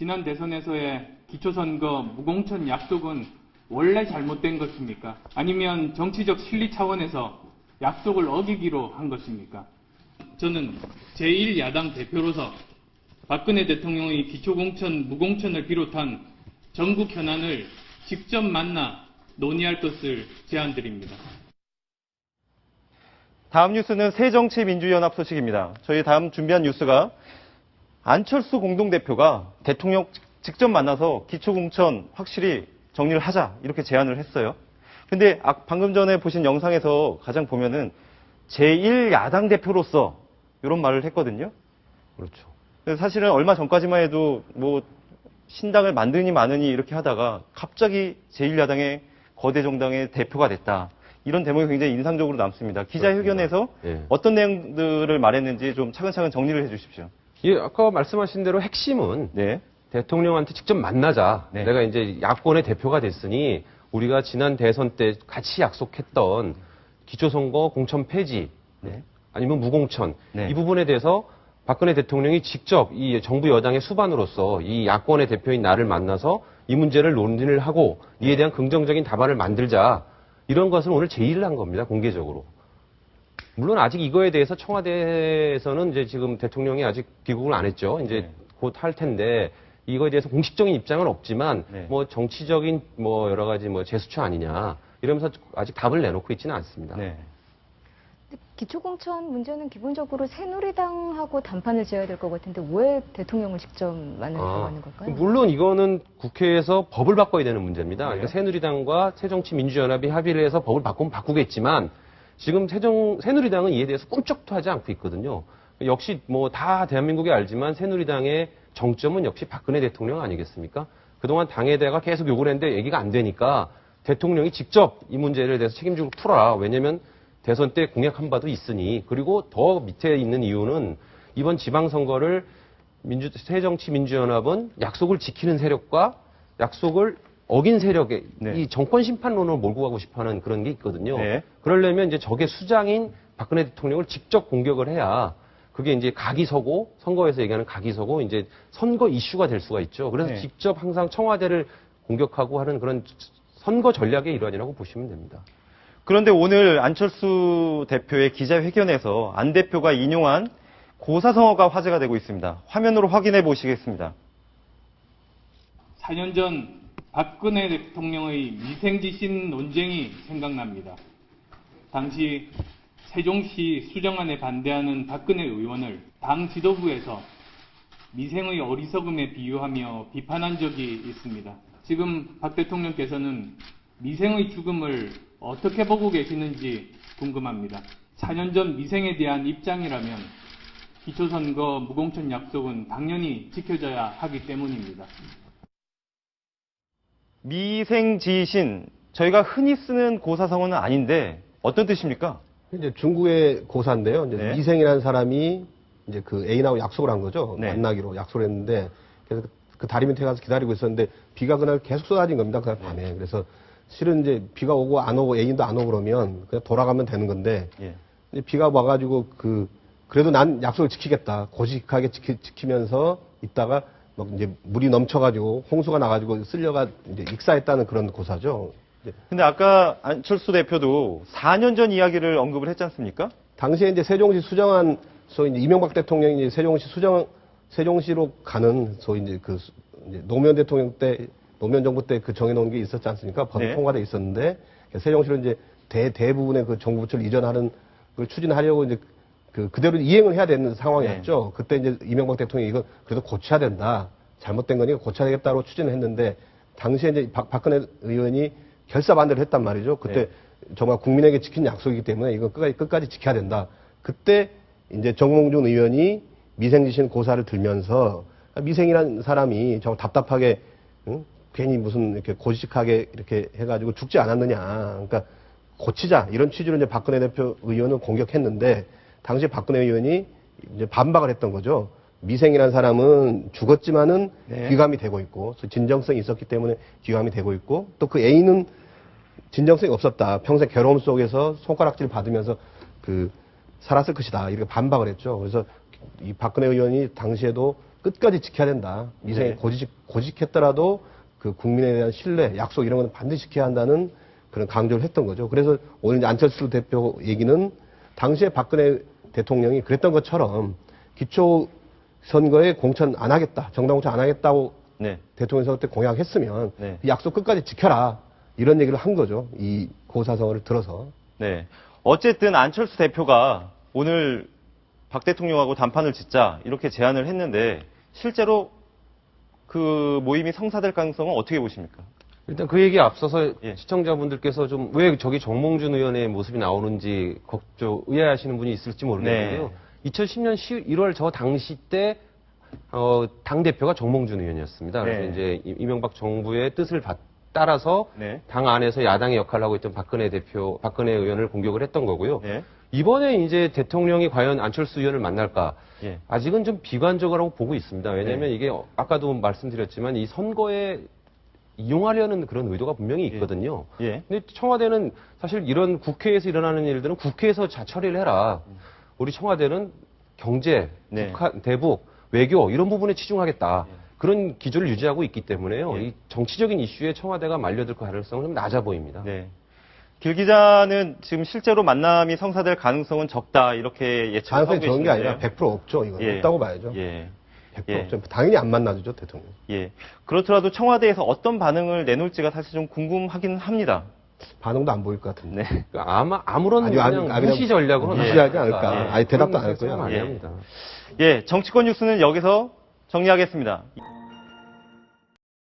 지난 대선에서의 기초선거 무공천 약속은 원래 잘못된 것입니까? 아니면 정치적 실리 차원에서 약속을 어기기로 한 것입니까? 저는 제1야당 대표로서 박근혜 대통령의 기초공천, 무공천을 비롯한 전국 현안을 직접 만나 논의할 것을 제안드립니다. 다음 뉴스는 새정치민주연합 소식입니다. 저희 다음 준비한 뉴스가 안철수 공동대표가 대통령 직접 만나서 기초공천 확실히 정리를 하자 이렇게 제안을 했어요. 근데 방금 전에 보신 영상에서 가장 보면은 제1야당 대표로서 이런 말을 했거든요. 그렇죠. 사실은 얼마 전까지만 해도 뭐 신당을 만드니 마느니 이렇게 하다가 갑자기 제1야당의 거대 정당의 대표가 됐다. 이런 대목이 굉장히 인상적으로 남습니다. 기자회견에서 예. 어떤 내용들을 말했는지 좀 차근차근 정리를 해 주십시오. 예, 아까 말씀하신 대로 핵심은 네. 대통령한테 직접 만나자. 네. 내가 이제 야권의 대표가 됐으니 우리가 지난 대선 때 같이 약속했던 기초선거 공천 폐지 네. 아니면 무공천 네. 이 부분에 대해서 박근혜 대통령이 직접 이 정부 여당의 수반으로서 이 야권의 대표인 나를 만나서 이 문제를 논의를 하고 이에 대한 긍정적인 답안을 만들자. 이런 것을 오늘 제의를 한 겁니다. 공개적으로. 물론 아직 이거에 대해서 청와대에서는 이제 지금 대통령이 아직 귀국을 안 했죠. 이제 곧 할 텐데 이거에 대해서 공식적인 입장은 없지만 뭐 정치적인 뭐 여러 가지 뭐 제스처 아니냐 이러면서 아직 답을 내놓고 있지는 않습니다. 기초공천 문제는 기본적으로 새누리당하고 단판을 지어야 될 것 같은데 왜 대통령을 직접 만나려고 하는 걸까요? 물론 이거는 국회에서 법을 바꿔야 되는 문제입니다. 그러니까 새누리당과 새정치민주연합이 합의를 해서 법을 바꾸면 바꾸겠지만 지금 새누리당은 이에 대해서 꿈쩍도 하지 않고 있거든요. 역시 뭐 다 대한민국이 알지만 새누리당의 정점은 역시 박근혜 대통령 아니겠습니까? 그동안 당에다가 계속 요구를 했는데 얘기가 안 되니까 대통령이 직접 이 문제를 대해서 책임지고 풀어라. 왜냐면 대선 때 공약한 바도 있으니 그리고 더 밑에 있는 이유는 이번 지방선거를 새정치민주연합은 약속을 지키는 세력과 약속을 어긴 세력의 이 정권 심판론을 몰고 가고 싶어하는 그런 게 있거든요. 그러려면 이제 적의 수장인 박근혜 대통령을 직접 공격을 해야 그게 이제 각이 서고 선거에서 얘기하는 각이 서고 이제 선거 이슈가 될 수가 있죠. 그래서 직접 항상 청와대를 공격하고 하는 그런 선거 전략의 일환이라고 보시면 됩니다. 그런데 오늘 안철수 대표의 기자회견에서 안 대표가 인용한 고사성어가 화제가 되고 있습니다. 화면으로 확인해 보시겠습니다. 4년 전 박근혜 대통령의 미생지신 논쟁이 생각납니다. 당시 세종시 수정안에 반대하는 박근혜 의원을 당 지도부에서 미생의 어리석음에 비유하며 비판한 적이 있습니다. 지금 박 대통령께서는 미생의 죽음을 어떻게 보고 계시는지 궁금합니다. 4년 전 미생에 대한 입장이라면 기초선거 무공천 약속은 당연히 지켜져야 하기 때문입니다. 미생지신, 저희가 흔히 쓰는 고사성어는 아닌데 어떤 뜻입니까? 이제 중국의 고사인데요. 이제 미생이라는 사람이 이제 그 애인하고 약속을 한 거죠. 만나기로 약속을 했는데 그래서 그 다리 밑에 가서 기다리고 있었는데 비가 그날 계속 쏟아진 겁니다. 그날 밤에. 그래서 실은 이제 비가 오고 안 오고 애인도 안 오고 그러면 그냥 돌아가면 되는 건데 이제 비가 와가지고 그래도 난 약속을 지키겠다 고직하게 지키면서 있다가 막 이제 물이 넘쳐가지고 홍수가 나가지고 쓸려가 이제 익사했다는 그런 고사죠. 근데 아까 안철수 대표도 4년 전 이야기를 언급을 했지 않습니까? 당시에 이제 세종시 수정안 소위 이제 이명박 대통령이 이제 세종시로 가는 소위 이제 이제 노무현 대통령 때 노무현 정부 때 그 정해놓은 게 있었지 않습니까? 법이 통과돼 있었는데 세종시로 이제 대부분의 그 정부 부처를 이전하는 걸 추진하려고 이제 그대로 이행을 해야 되는 상황이었죠. 그때 이제 이명박 대통령이 이거 그래도 고쳐야 된다. 잘못된 거니까 고쳐야 되겠다고 추진을 했는데 당시에 이제 박근혜 의원이 결사 반대를 했단 말이죠. 그때 정말 국민에게 지킨 약속이기 때문에 이거 끝까지 지켜야 된다. 그때 이제 정몽준 의원이 미생지신 고사를 들면서 미생이라는 사람이 정말 답답하게 괜히 무슨 이렇게 고직하게 이렇게 해가지고 죽지 않았느냐. 그러니까 고치자. 이런 취지로 이제 박근혜 대표 의원은 공격했는데 당시 박근혜 의원이 이제 반박을 했던 거죠. 미생이라는 사람은 죽었지만은 귀감이 되고 있고 진정성이 있었기 때문에 귀감이 되고 있고 또 그 애인은 진정성이 없었다. 평생 괴로움 속에서 손가락질 받으면서 살았을 것이다. 이렇게 반박을 했죠. 그래서 이 박근혜 의원이 당시에도 끝까지 지켜야 된다. 미생이 네. 고직했더라도 그 국민에 대한 신뢰, 약속 이런 건 반드시 지켜야 한다는 그런 강조를 했던 거죠. 그래서 오늘 이제 안철수 대표 얘기는 당시에 박근혜 대통령이 그랬던 것처럼 기초 선거에 공천 안 하겠다, 정당 공천 안 하겠다고 네. 대통령 선거 때 공약했으면 네. 그 약속 끝까지 지켜라 이런 얘기를 한 거죠. 이 고사성어를 들어서. 네. 어쨌든 안철수 대표가 오늘 박 대통령하고 단판을 짓자 이렇게 제안을 했는데 실제로 그 모임이 성사될 가능성은 어떻게 보십니까? 일단 그 얘기에 앞서서 예. 시청자분들께서 좀 왜 저기 정몽준 의원의 모습이 나오는지 의아해하시는 분이 있을지 모르겠는데요. 네. 2010년 1월 저 당시 때 당 대표가 정몽준 의원이었습니다. 그래서 네. 이제 이명박 정부의 뜻을 따라서 네. 당 안에서 야당의 역할을 하고 있던 박근혜 의원을 공격을 했던 거고요. 네. 이번에 이제 대통령이 과연 안철수 의원을 만날까? 예. 아직은 좀 비관적이라고 보고 있습니다. 왜냐하면 네. 이게 아까도 말씀드렸지만 이 선거에 이용하려는 그런 의도가 분명히 있거든요. 예. 근데 청와대는 사실 이런 국회에서 일어나는 일들은 국회에서 처리를 해라. 우리 청와대는 경제, 네. 북한, 대북, 외교 이런 부분에 치중하겠다. 그런 기조를 유지하고 있기 때문에요. 예. 이 정치적인 이슈에 청와대가 말려들 가능성은 좀 낮아 보입니다. 네. 길 기자는 지금 실제로 만남이 성사될 가능성은 적다 이렇게 예측하고 가능성이 적은 게 아니라 계시는데요. 100% 없죠. 이건 예. 없다고 봐야죠. 예. 100% 예. 없죠. 당연히 안 만나죠, 대통령. 예. 그렇더라도 청와대에서 어떤 반응을 내놓을지가 사실 좀 궁금하긴 합니다. 반응도 안 보일 것 같은데. 네. 그러니까 아마 아무런 그냥 무시 전략으로 무시하지 나갈 않을까. 거다. 아예 대답도 그런 안 할 생각 거예요. 많이 예. 합니다. 예, 정치권 뉴스는 여기서 정리하겠습니다.